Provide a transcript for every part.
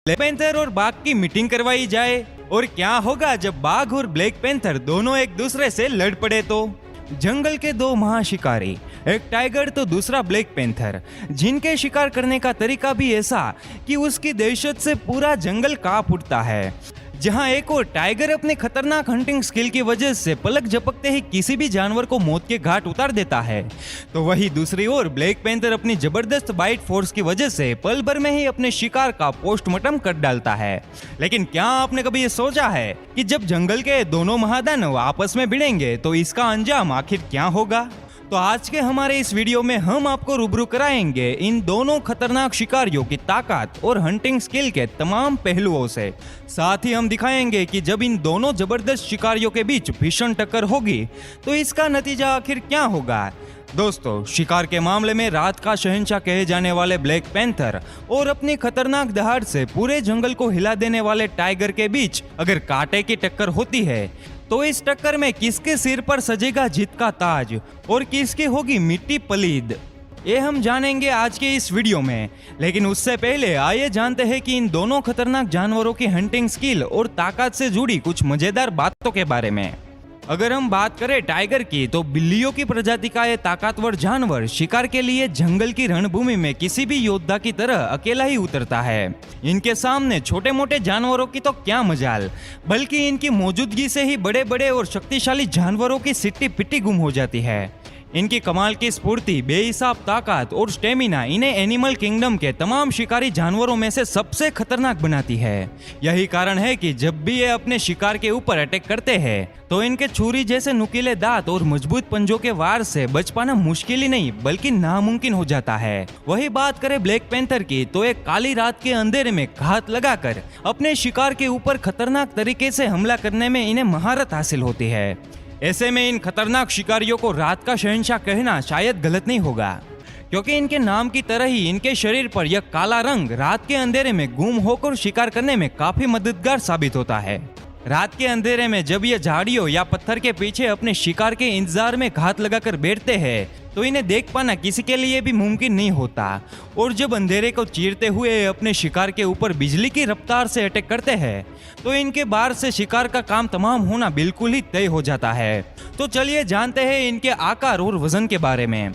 Black panther और बाघ की मीटिंग करवाई जाए। और क्या होगा जब बाघ और ब्लैक पैंथर दोनों एक दूसरे से लड़ पड़े तो। जंगल के दो महाशिकारी, एक टाइगर तो दूसरा ब्लैक पैंथर, जिनके शिकार करने का तरीका भी ऐसा कि उसकी दहशत से पूरा जंगल कांप उठता है। जहां एक और टाइगर अपने खतरनाक हंटिंग स्किल की वजह से पलक झपकते ही किसी भी जानवर को मौत के घाट उतार देता है, तो वही दूसरी ओर ब्लैक पैंथर अपनी जबरदस्त बाइट फोर्स की वजह से पल भर में ही अपने शिकार का पोस्टमार्टम कर डालता है। लेकिन क्या आपने कभी ये सोचा है कि जब जंगल के दोनों महादानव आपस में भिड़ेंगे तो इसका अंजाम आखिर क्या होगा? तो आज के हमारे इस वीडियो में हम आपको रूबरू कराएंगे इन दोनों खतरनाक शिकारियों की ताकत और हंटिंग स्किल के तमाम पहलुओं से। साथ ही हम दिखाएंगे कि जब इन दोनों जबरदस्त शिकारियों के बीच भीषण टक्कर होगी तो इसका नतीजा आखिर क्या होगा। दोस्तों, शिकार के मामले में रात का शहंशाह कहे जाने वाले ब्लैक पैंथर और अपनी खतरनाक दहाड़ से पूरे जंगल को हिला देने वाले टाइगर के बीच अगर कांटे की टक्कर होती है तो इस टक्कर में किसके सिर पर सजेगा जीत का ताज और किसकी होगी मिट्टी पलीद, ये हम जानेंगे आज के इस वीडियो में। लेकिन उससे पहले आइए जानते हैं कि इन दोनों खतरनाक जानवरों की हंटिंग स्किल और ताकत से जुड़ी कुछ मजेदार बातों के बारे में। अगर हम बात करें टाइगर की, तो बिल्लियों की प्रजाति का ये ताकतवर जानवर शिकार के लिए जंगल की रणभूमि में किसी भी योद्धा की तरह अकेला ही उतरता है। इनके सामने छोटे मोटे जानवरों की तो क्या मजाल, बल्कि इनकी मौजूदगी से ही बड़े बड़े और शक्तिशाली जानवरों की सिट्टी पिट्टी गुम हो जाती है। इनकी कमाल की स्फूर्ति, बेहिसाब ताकत और स्टेमिना इन्हें एनिमल किंगडम के तमाम शिकारी जानवरों में से सबसे खतरनाक बनाती है। यही कारण है कि जब भी ये अपने शिकार के ऊपर अटैक करते हैं तो इनके छुरी जैसे नुकीले दांत और मजबूत पंजों के वार से बच पाना मुश्किल ही नहीं बल्कि नामुमकिन हो जाता है। वही बात करें ब्लैक पैंथर की, तो एक काली रात के अंधेरे में घात लगाकर अपने शिकार के ऊपर खतरनाक तरीके से हमला करने में इन्हें महारत हासिल होती है। ऐसे में इन खतरनाक शिकारियों को रात का शहंशाह कहना शायद गलत नहीं होगा, क्योंकि इनके नाम की तरह ही इनके शरीर पर यह काला रंग रात के अंधेरे में गुम होकर शिकार करने में काफी मददगार साबित होता है। रात के अंधेरे में जब ये झाड़ियों या पत्थर के पीछे अपने शिकार के इंतजार में घात लगाकर बैठते हैं तो इन्हें देख पाना किसी के लिए भी मुमकिन नहीं होता। और जब अंधेरे को चीरते हुए अपने शिकार के ऊपर बिजली की रफ्तार से अटैक करते हैं तो इनके बार से शिकार का काम तमाम होना बिल्कुल ही तय हो जाता है। तो चलिए जानते हैं इनके आकार और वजन के बारे में।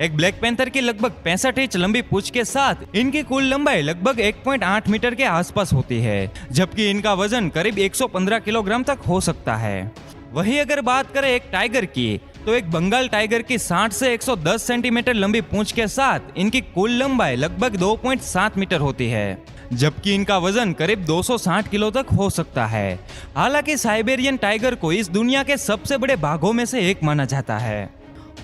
एक ब्लैक पैंथर की लगभग 65 इंच लंबी पूंछ के साथ इनकी कुल लंबाई लगभग 1.8 मीटर के आसपास होती है, जबकि इनका वजन करीब 115 किलोग्राम तक हो सकता है। वही अगर बात करें एक टाइगर की, तो एक बंगाल टाइगर की 60 से 110 सेंटीमीटर लंबी पूंछ के साथ इनकी कुल लंबाई लगभग 2.7 मीटर होती है, जबकि इनका वजन करीब 260 किलो तक हो सकता है। हालांकि साइबेरियन टाइगर को इस दुनिया के सबसे बड़े बाघों में से एक माना जाता है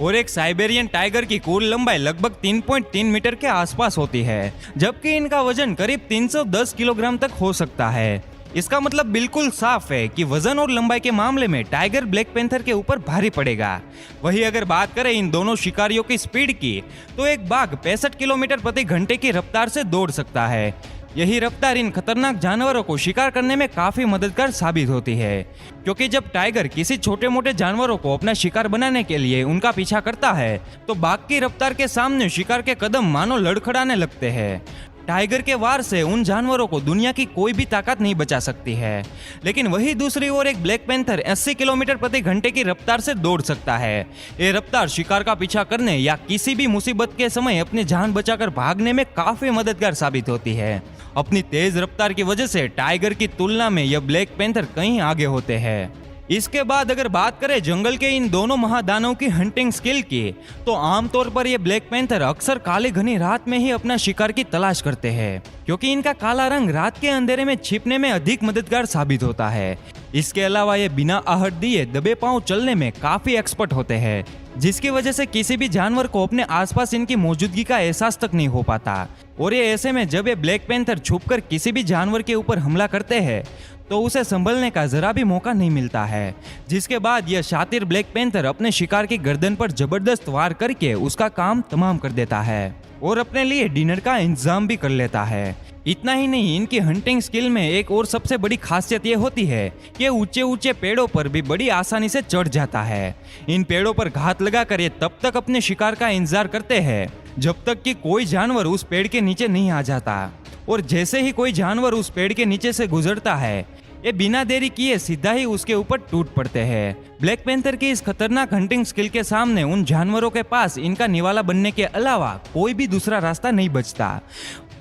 और एक साइबेरियन टाइगर की कुल लंबाई लगभग 3.3 मीटर के आसपास होती है, जबकि इनका वजन करीब 310 किलोग्राम तक हो सकता है। इसका मतलब बिल्कुल साफ है कि वजन और लंबाई के मामले में टाइगर ब्लैक पैंथर के ऊपर भारी पड़ेगा। वही अगर बात करें इन दोनों शिकारियों की स्पीड की, तो एक बाघ 65 किलोमीटर प्रति घंटे की रफ्तार से दौड़ सकता है। यही रफ्तार इन खतरनाक जानवरों को शिकार करने में काफी मददगार साबित होती है, क्योंकि जब टाइगर किसी छोटे मोटे जानवरों को अपना शिकार बनाने के लिए उनका पीछा करता है तो बाघ की रफ्तार के सामने शिकार के कदम मानो लड़खड़ाने लगते हैं। टाइगर के वार से उन जानवरों को दुनिया की कोई भी ताकत नहीं बचा सकती है। लेकिन वही दूसरी ओर एक ब्लैक पैंथर 80 किलोमीटर प्रति घंटे की रफ्तार से दौड़ सकता है। ये रफ्तार शिकार का पीछा करने या किसी भी मुसीबत के समय अपनी जान बचाकर भागने में काफी मददगार साबित होती है। अपनी तेज रफ्तार की वजह से टाइगर की तुलना में यह ब्लैक पैंथर कहीं आगे होते हैं। इसके बाद अगर बात करें जंगल के इन दोनों महादानवों की हंटिंग स्किल की, तो आमतौर पर ये ब्लैक पैंथर अक्सर काले घनी रात में ही अपना शिकार की तलाश करते हैं, क्योंकि इनका काला रंग रात के अंधेरे में छिपने में अधिक मददगार साबित होता है। इसके अलावा ये बिना आहट दिए दबे पांव चलने में काफी एक्सपर्ट होते हैं, जिसकी वजह से किसी भी जानवर को अपने आसपास इनकी मौजूदगी का एहसास तक नहीं हो पाता। और ये ऐसे में जब ये ब्लैक पैंथर छुपकर किसी भी जानवर के ऊपर हमला करते हैं तो उसे संभलने का जरा भी मौका नहीं मिलता है, जिसके बाद यह शातिर ब्लैक पैंथर अपने शिकार की गर्दन पर जबरदस्त वार करके उसका काम तमाम कर देता है और अपने लिए डिनर का इंतजाम भी कर लेता है। इतना ही नहीं, इनकी हंटिंग स्किल में एक और सबसे बड़ी खासियत ये होती है कि ऊंचे ऊंचे पेड़ों पर भी बड़ी आसानी से चढ़ जाता है। इन पेड़ों पर घात लगाकर ये तब तक अपने शिकार का इंतजार करते हैं जब तक कि कोई जानवर उस पेड़ के नीचे नहीं आ जाता। और जैसे ही कोई जानवर उस पेड़ के नीचे से गुजरता है, ये बिना देरी किए सीधा ही उसके ऊपर टूट पड़ते हैं। ब्लैक पैंथर की इस खतरनाक हंटिंग स्किल के सामने उन जानवरों के पास इनका निवाला बनने के अलावा कोई भी दूसरा रास्ता नहीं बचता।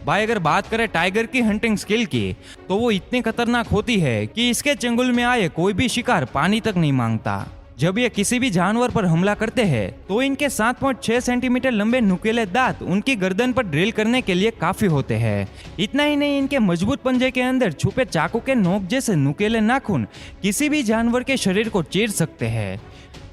भाई अगर बात करें टाइगर की हंटिंग स्किल की, तो वो इतनी खतरनाक होती है कि इसके चंगुल में आए कोई भी शिकार पानी तक नहीं मांगता। जब ये किसी भी जानवर पर हमला करते हैं तो इनके 7.6 सेंटीमीटर लंबे नुकीले दांत उनकी गर्दन पर ड्रिल करने के लिए काफी होते हैं। इतना ही नहीं, इनके मजबूत पंजे के अंदर छुपे चाकू के नोक जैसे नुकीले नाखून किसी भी जानवर के शरीर को चीर सकते हैं।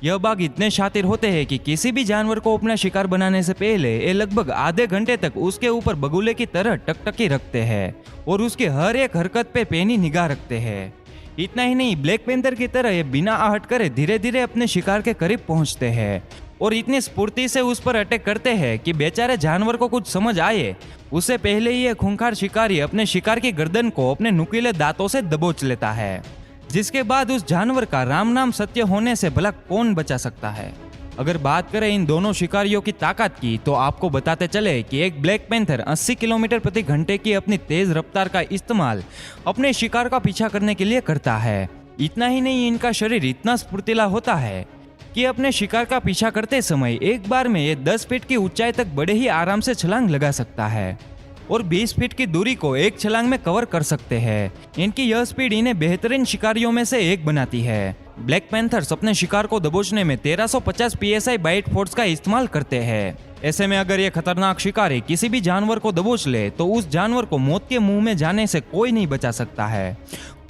यह बाघ इतने शातिर होते हैं कि किसी भी जानवर को अपना शिकार बनाने से पहले ये लगभग आधे घंटे तक उसके ऊपर बगुले की तरह टकटकी रखते हैं और उसकी हर एक हरकत पे पैनी निगाह रखते हैं। इतना ही नहीं, ब्लैक पैंथर की तरह ये बिना आहट करे धीरे धीरे अपने शिकार के करीब पहुंचते हैं और इतनी स्फूर्ति से उस पर अटैक करते हैं कि बेचारे जानवर को कुछ समझ आए उससे पहले ही ये खूंखार शिकारी अपने शिकार की गर्दन को अपने नुकीले दांतों से दबोच लेता है, जिसके बाद उस जानवर का राम नाम सत्य होने से भला कौन बचा सकता है। अगर बात करें इन दोनों शिकारियों की ताकत की, तो आपको बताते चले कि एक ब्लैक पैंथर 80 किलोमीटर प्रति घंटे की अपनी तेज रफ्तार का इस्तेमाल अपने शिकार का पीछा करने के लिए करता है। इतना ही नहीं, इनका शरीर इतना स्फूर्तिला होता है कि अपने शिकार का पीछा करते समय एक बार में ये 10 फीट की ऊंचाई तक बड़े ही आराम से छलांग लगा सकता है और 20 फीट की दूरी को एक छलांग में कवर कर सकते हैं। इनकी यह स्पीड इन्हें बेहतरीन शिकारियों में से एक बनाती है। ब्लैक पैंथर्स अपने शिकार को दबोचने में 1350 psi बाइट फोर्स का इस्तेमाल करते हैं। ऐसे में अगर ये खतरनाक शिकारी किसी भी जानवर को दबोच ले तो उस जानवर को मौत के मुंह में जाने से कोई नहीं बचा सकता है।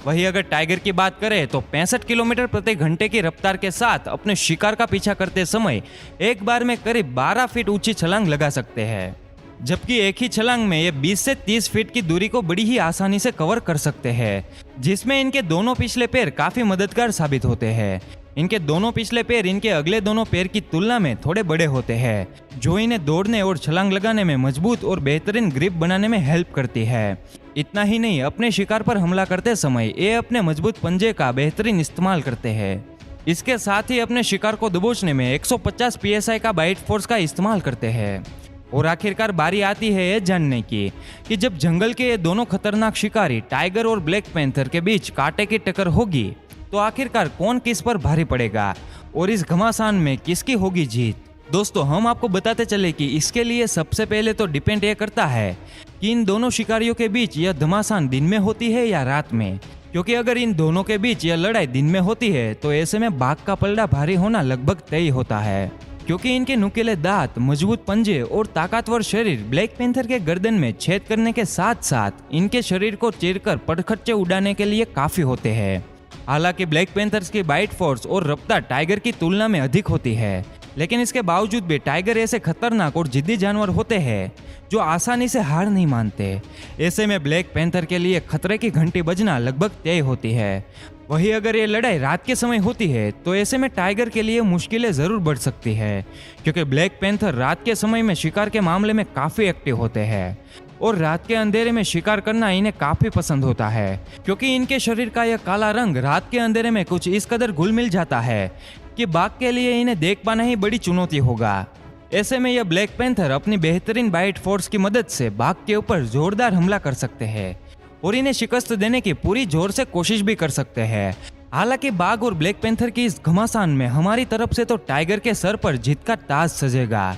वहीं अगर टाइगर की बात करें तो 65 किलोमीटर प्रति घंटे की रफ्तार के साथ अपने शिकार का पीछा करते समय एक बार में करीब 12 फीट ऊंची छलांग लगा सकते हैं, जबकि एक ही छलांग में ये 20 से 30 फीट की दूरी को बड़ी ही आसानी से कवर कर सकते हैं, जिसमें इनके दोनों पिछले पैर काफी मददगार साबित होते हैं। इनके दोनों पिछले पैर इनके अगले दोनों पैर की तुलना में थोड़े बड़े होते हैं, जो इन्हें दौड़ने और छलांग लगाने में मजबूत और बेहतरीन ग्रिप बनाने में हेल्प करती है। इतना ही नहीं, अपने शिकार पर हमला करते समय ये अपने मजबूत पंजे का बेहतरीन इस्तेमाल करते हैं। इसके साथ ही अपने शिकार को दबोचने में 150 psi का बाइट फोर्स का इस्तेमाल करते हैं। और आखिरकार बारी आती है ये जानने की कि जब जंगल के ये दोनों खतरनाक शिकारी टाइगर और ब्लैक पैंथर के बीच कांटे की टक्कर होगी तो आखिरकार कौन किस पर भारी पड़ेगा और इस घमासान में किसकी होगी जीत। दोस्तों, हम आपको बताते चले कि इसके लिए सबसे पहले तो डिपेंड ये करता है कि इन दोनों शिकारियों के बीच यह घमासान दिन में होती है या रात में, क्योंकि अगर इन दोनों के बीच यह लड़ाई दिन में होती है तो ऐसे में बाघ का पलड़ा भारी होना लगभग तय होता है, क्योंकि इनके नुकीले दांत, मजबूत पंजे और ताकतवर शरीर ब्लैक पैंथर के गर्दन में छेद करने के साथ साथ इनके शरीर को चीरकर पटखच्चे उड़ाने के लिए काफी होते हैं। हालांकि ब्लैक पैंथर्स की बाइट फोर्स और रफ्तार टाइगर की तुलना में अधिक होती है, लेकिन इसके बावजूद भी टाइगर ऐसे खतरनाक और जिद्दी जानवर होते हैं जो आसानी से हार नहीं मानते। ऐसे में ब्लैक पैंथर के लिए खतरे की घंटी बजना लगभग तय होती है। वहीं अगर ये लड़ाई रात के समय होती है तो ऐसे में टाइगर के लिए मुश्किलें जरूर बढ़ सकती है, क्योंकि ब्लैक पैंथर रात के समय में शिकार के मामले में काफी एक्टिव होते हैं और रात के अंधेरे में शिकार करना इन्हें काफी पसंद होता है, क्योंकि इनके शरीर का यह काला रंग रात के अंधेरे में कुछ इस कदर घुल मिल जाता है कि बाघ के लिए इन्हें देख पाना ही बड़ी चुनौती होगा। ऐसे में यह ब्लैक पैंथर अपनी बेहतरीन बाइट फोर्स की मदद से बाघ के ऊपर जोरदार हमला कर सकते हैं और इन्हें शिकस्त देने की पूरी जोर से कोशिश भी कर सकते हैं। हालांकि बाघ और ब्लैक पैंथर की इस घमासान में हमारी तरफ से तो टाइगर के सर पर जीत का ताज सजेगा,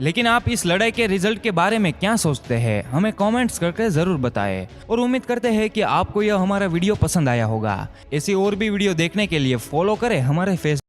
लेकिन आप इस लड़ाई के रिजल्ट के बारे में क्या सोचते हैं हमें कमेंट्स करके जरूर बताएं और उम्मीद करते हैं कि आपको यह हमारा वीडियो पसंद आया होगा। ऐसी और भी वीडियो देखने के लिए फॉलो करें हमारे फेसबुक